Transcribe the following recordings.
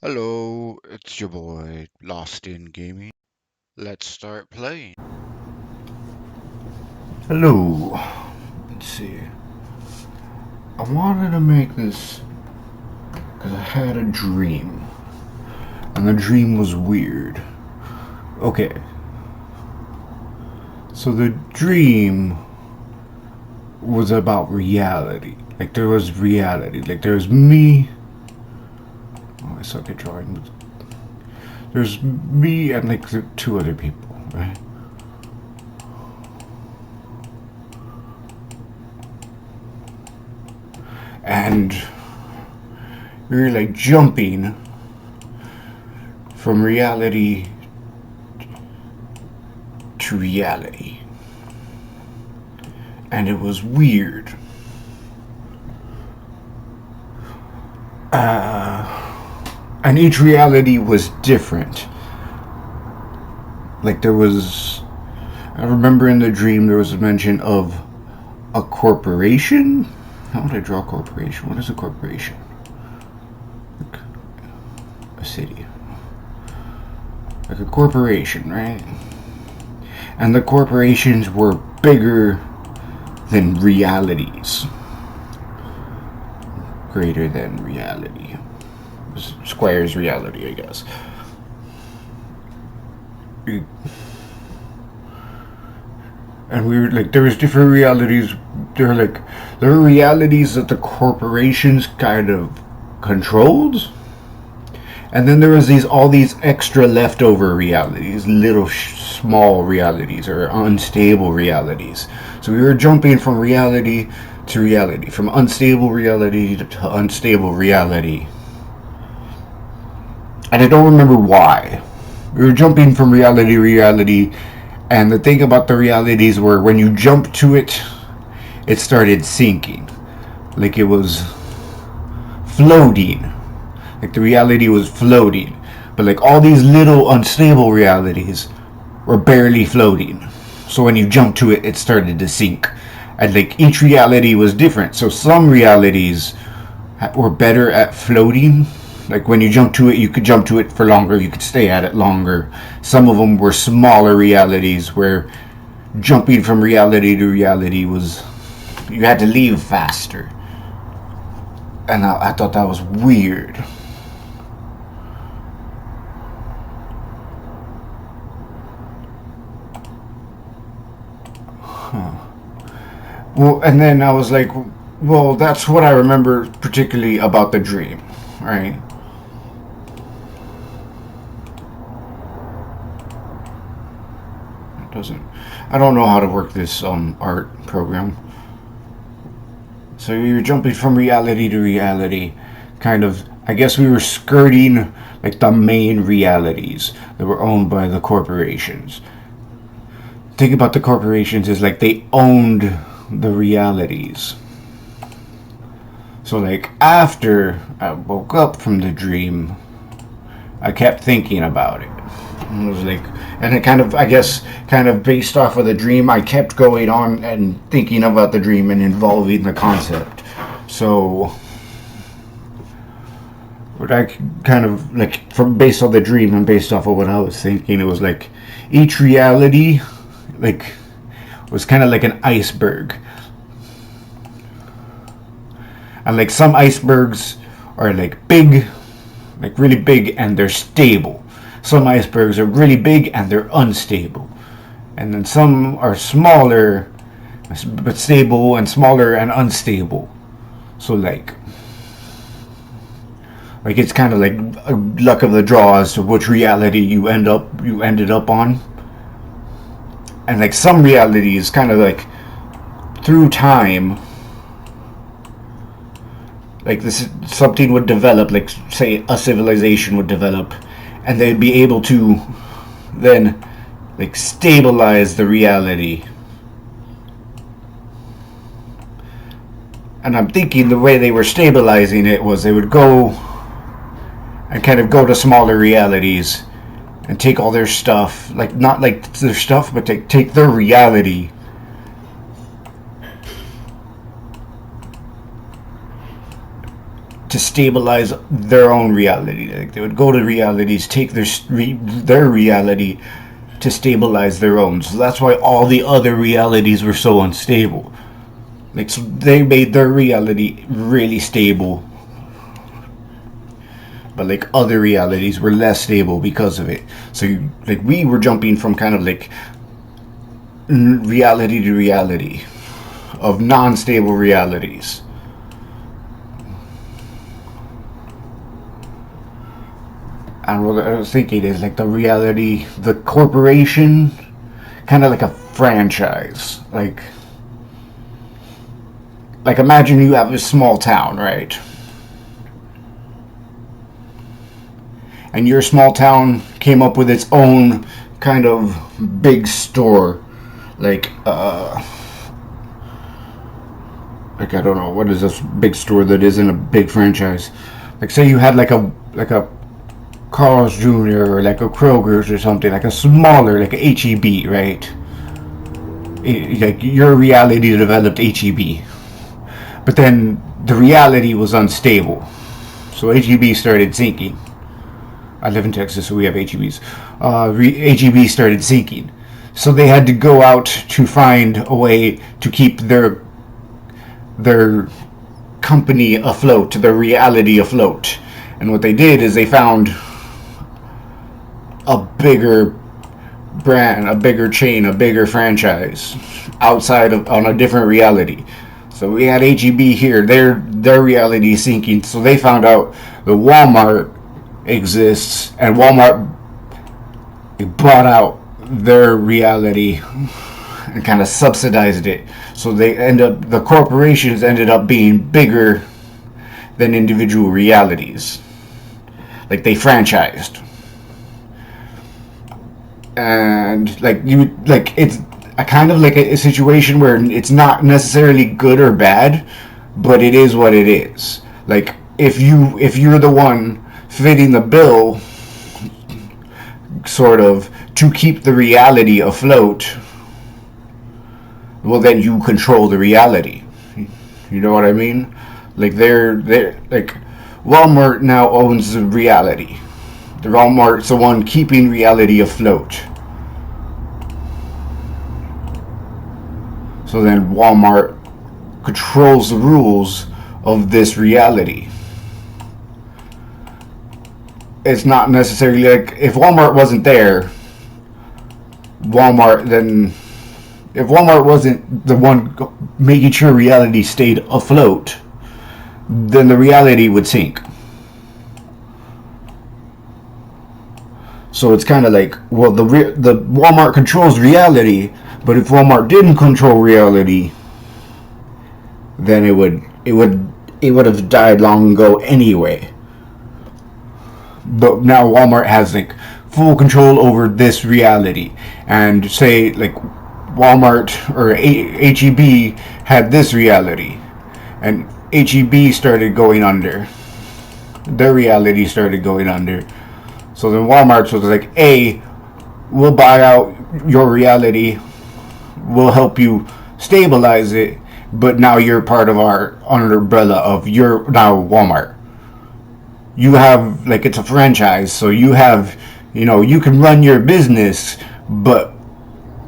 Hello, it's your boy Lost in Gaming. Let's start playing. Hello. Let's see. I wanted to make this because I had a dream. And the dream was weird. Okay. So the dream was about reality. Like there was reality. Like there was me. Oh, I suck at drawing. There's me and like two other people, right? And we were like jumping from reality to reality. And it was weird. And each reality was different. Like there was, I remember in the dream there was a mention of a corporation. How would I draw a corporation? What is a corporation? Like a city. Like a corporation, right? And the corporations were bigger than realities. Greater than reality. Square's reality, I guess. And we were like, there was different realities. There were realities that the corporations kind of controlled, and then there was all these extra leftover realities, little small realities or unstable realities. So we were jumping from reality to reality, from unstable reality to unstable reality. And I don't remember why. We were jumping from reality to reality, and the thing about the realities were when you jump to it, it started sinking. Like it was floating. Like the reality was floating. But like all these little unstable realities were barely floating. So when you jumped to it, it started to sink. And like each reality was different. So some realities were better at floating. Like when you jump to it, you could jump to it for longer, you could stay at it longer. Some of them were smaller realities where jumping from reality to reality was, you had to leave faster. And I thought that was weird. Well, and then I was like, well, that's what I remember particularly about the dream, right? It doesn't. I don't know how to work this art program. So we were jumping from reality to reality, kind of. I guess we were skirting like the main realities that were owned by the corporations. The thing about the corporations is like they owned the realities. So like after I woke up from the dream, I kept thinking about it. And it was like, and it kind of, I guess, kind of based off of the dream, I kept going on and thinking about the dream and involving the concept. So, what I kind of like from based on the dream and based off of what I was thinking, it was like each reality, like, was kind of like an iceberg. And like some icebergs are like big, like really big, and they're stable. Some icebergs are really big and they're unstable. And then some are smaller but stable, and smaller and unstable. So like it's kind of like a luck of the draw as to which reality you ended up on. And like some realities kind of like through time, like this something would develop, like say a civilization would develop, and they'd be able to then like stabilize the reality. And I'm thinking the way they were stabilizing it was they would go and kind of go to smaller realities and take all their stuff, like not like their stuff, but take their reality, to stabilize their own reality. Like they would go to realities, take their reality to stabilize their own. So that's why all the other realities were so unstable. Like, so they made their reality really stable, but like other realities were less stable because of it. So like we were jumping from kind of like reality to reality of non-stable realities. And what I was thinking is like the reality, the corporation, kind of like a franchise. Like imagine you have a small town, right? And your small town came up with its own kind of big store, like I don't know, what is this big store that isn't a big franchise? Like say you had like a Carl's Jr. or like a Kroger's or something, like a smaller, like a HEB, right? Like your reality developed HEB, but then the reality was unstable, so HEB started sinking. I live in Texas, so we have HEBs. HEB started sinking, so they had to go out to find a way to keep their company afloat, their reality afloat. And what they did is they found a bigger brand, a bigger chain, a bigger franchise outside of on a different reality. So we had HEB here, their reality is sinking. So they found out that Walmart exists, and Walmart bought out their reality and kind of subsidized it. So the corporations ended up being bigger than individual realities. Like they franchised. And it's a kind of like a situation where it's not necessarily good or bad, but it is what it is. Like if you're the one fitting the bill, sort of, to keep the reality afloat, well then you control the reality. You know what I mean? Like they're like Walmart now owns the reality. The Walmart's the one keeping reality afloat. So then Walmart controls the rules of this reality. It's not necessarily like if Walmart wasn't there, if Walmart wasn't the one making sure reality stayed afloat, then the reality would sink. So it's kind of like, well, the Walmart controls reality, but if Walmart didn't control reality, then it would have died long ago anyway. But now Walmart has like full control over this reality, and say like Walmart or HEB had this reality, and HEB started going under. Their reality started going under. So then Walmart was like, "Hey, we'll buy out your reality. We'll help you stabilize it, but now you're part of our umbrella of your now Walmart. You have like it's a franchise, so you have, you can run your business, but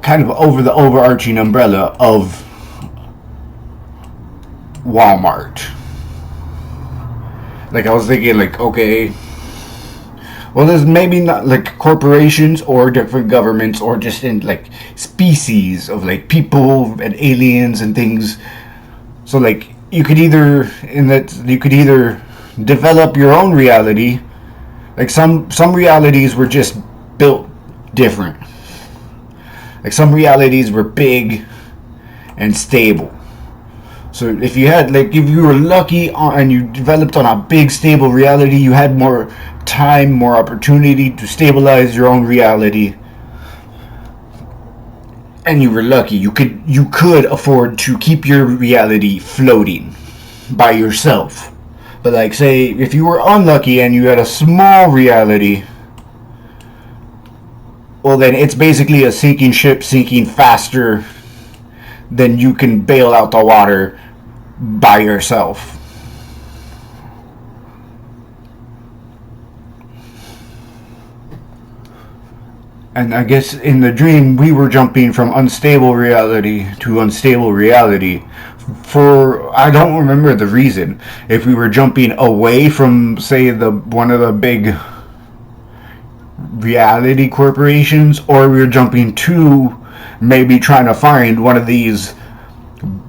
kind of over the overarching umbrella of Walmart." Like I was thinking, like, okay, well, there's maybe not like corporations or different governments or just in like species of like people and aliens and things. So like you could either develop your own reality. Like some realities were just built different. Like some realities were big and stable. So if you were lucky and you developed on a big stable reality, you had more time, more opportunity to stabilize your own reality, and you were lucky, you could afford to keep your reality floating by yourself. But like say if you were unlucky and you had a small reality, well then it's basically a sinking ship, sinking faster than you can bail out the water by yourself. And I guess in the dream, we were jumping from unstable reality to unstable reality. For I don't remember the reason. If we were jumping away from, say, the one of the big reality corporations, or we were jumping to maybe trying to find one of these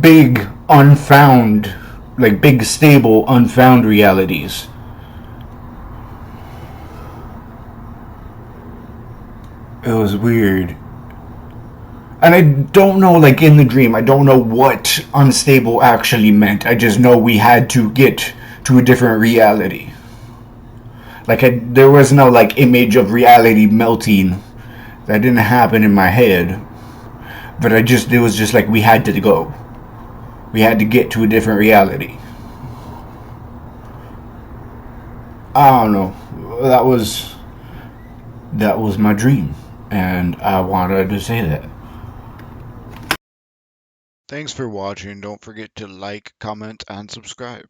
big unfound, like big stable unfound realities. It was weird. And I don't know, like in the dream, I don't know what unstable actually meant. I just know we had to get to a different reality. Like, there was no, like, image of reality melting. That didn't happen in my head. But it was just like we had to go. We had to get to a different reality. I don't know. That was my dream. And I wanted to say that. Thanks for watching. Don't forget to like, comment, and subscribe.